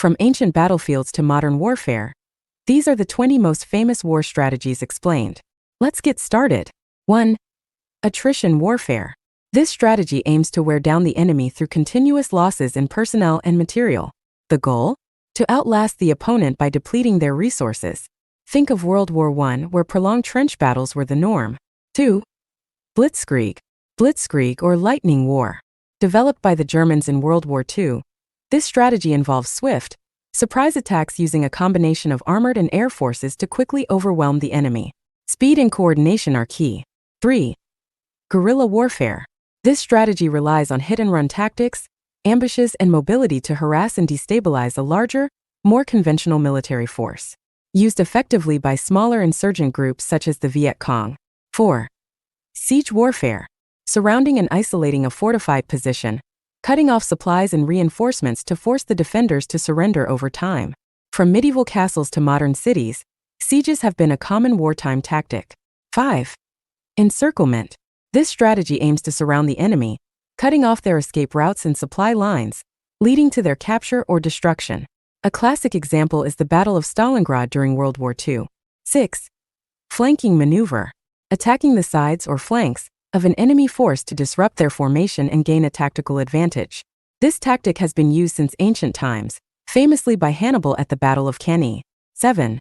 From ancient battlefields to modern warfare, these are the 20 most famous war strategies explained. Let's get started. 1. Attrition warfare. This strategy aims to wear down the enemy through continuous losses in personnel and material. The goal? To outlast the opponent by depleting their resources. Think of World War I, where prolonged trench battles were the norm. 2. Blitzkrieg. Blitzkrieg or lightning war. Developed by the Germans in World War II, this strategy involves swift, surprise attacks using a combination of armored and air forces to quickly overwhelm the enemy. Speed and coordination are key. 3. Guerrilla warfare. This strategy relies on hit-and-run tactics, ambushes, and mobility to harass and destabilize a larger, more conventional military force. Used effectively by smaller insurgent groups such as the Viet Cong. 4. Siege warfare. Surrounding and isolating a fortified position, cutting off supplies and reinforcements to force the defenders to surrender over time. From medieval castles to modern cities, sieges have been a common wartime tactic. 5. Encirclement. This strategy aims to surround the enemy, cutting off their escape routes and supply lines, leading to their capture or destruction. A classic example is the Battle of Stalingrad during World War II. 6. Flanking maneuver. Attacking the sides or flanks of an enemy force to disrupt their formation and gain a tactical advantage. This tactic has been used since ancient times, famously by Hannibal at the Battle of Cannae. 7.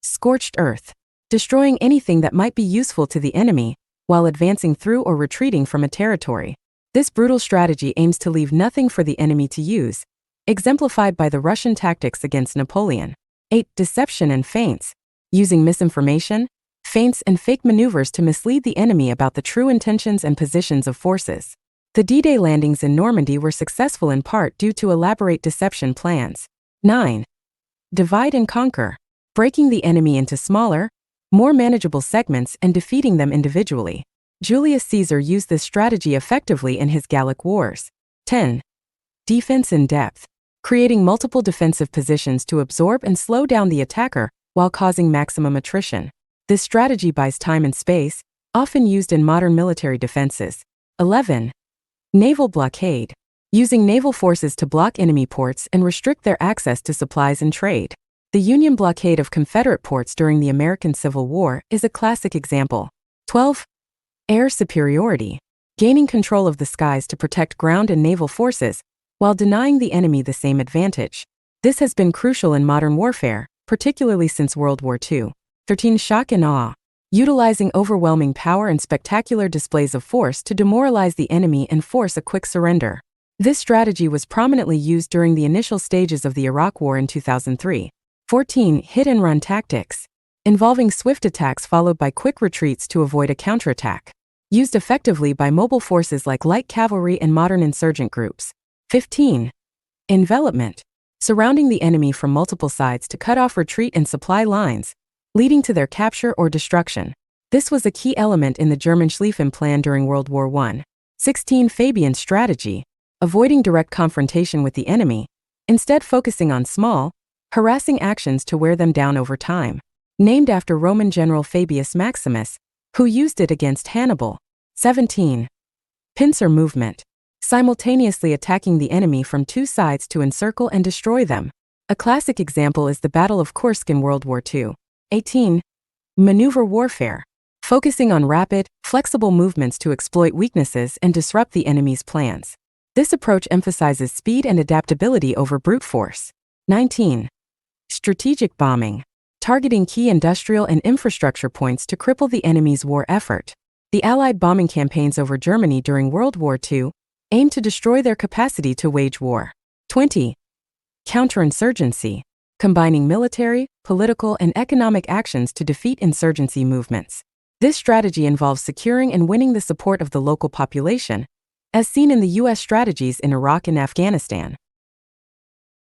Scorched earth. Destroying anything that might be useful to the enemy while advancing through or retreating from a territory. This brutal strategy aims to leave nothing for the enemy to use, exemplified by the Russian tactics against Napoleon. 8. Deception and feints. Using misinformation, feints, and fake maneuvers to mislead the enemy about the true intentions and positions of forces. The D-Day landings in Normandy were successful in part due to elaborate deception plans. 9. Divide and conquer. Breaking the enemy into smaller, more manageable segments and defeating them individually. Julius Caesar used this strategy effectively in his Gallic Wars. 10. Defense in depth. Creating multiple defensive positions to absorb and slow down the attacker while causing maximum attrition. This strategy buys time and space, often used in modern military defenses. 11. Naval blockade. Using naval forces to block enemy ports and restrict their access to supplies and trade. The Union blockade of Confederate ports during the American Civil War is a classic example. 12. Air superiority. Gaining control of the skies to protect ground and naval forces, while denying the enemy the same advantage. This has been crucial in modern warfare, particularly since World War II. 13. Shock and awe. Utilizing overwhelming power and spectacular displays of force to demoralize the enemy and force a quick surrender. This strategy was prominently used during the initial stages of the Iraq War in 2003. 14. Hit-and-run tactics. Involving swift attacks followed by quick retreats to avoid a counterattack. Used effectively by mobile forces like light cavalry and modern insurgent groups. 15. Envelopment. Surrounding the enemy from multiple sides to cut off retreat and supply lines, leading to their capture or destruction. This was a key element in the German Schlieffen Plan during World War I. 16. Fabian strategy. Avoiding direct confrontation with the enemy, instead focusing on small, harassing actions to wear them down over time. Named after Roman general Fabius Maximus, who used it against Hannibal. 17. Pincer movement. Simultaneously attacking the enemy from two sides to encircle and destroy them. A classic example is the Battle of Kursk in World War II. 18. Maneuver warfare. Focusing on rapid, flexible movements to exploit weaknesses and disrupt the enemy's plans. This approach emphasizes speed and adaptability over brute force. 19. Strategic bombing. Targeting key industrial and infrastructure points to cripple the enemy's war effort. The Allied bombing campaigns over Germany during World War II aimed to destroy their capacity to wage war. 20. Counterinsurgency. Combining military, political, and economic actions to defeat insurgency movements. This strategy involves securing and winning the support of the local population, as seen in the U.S. strategies in Iraq and Afghanistan.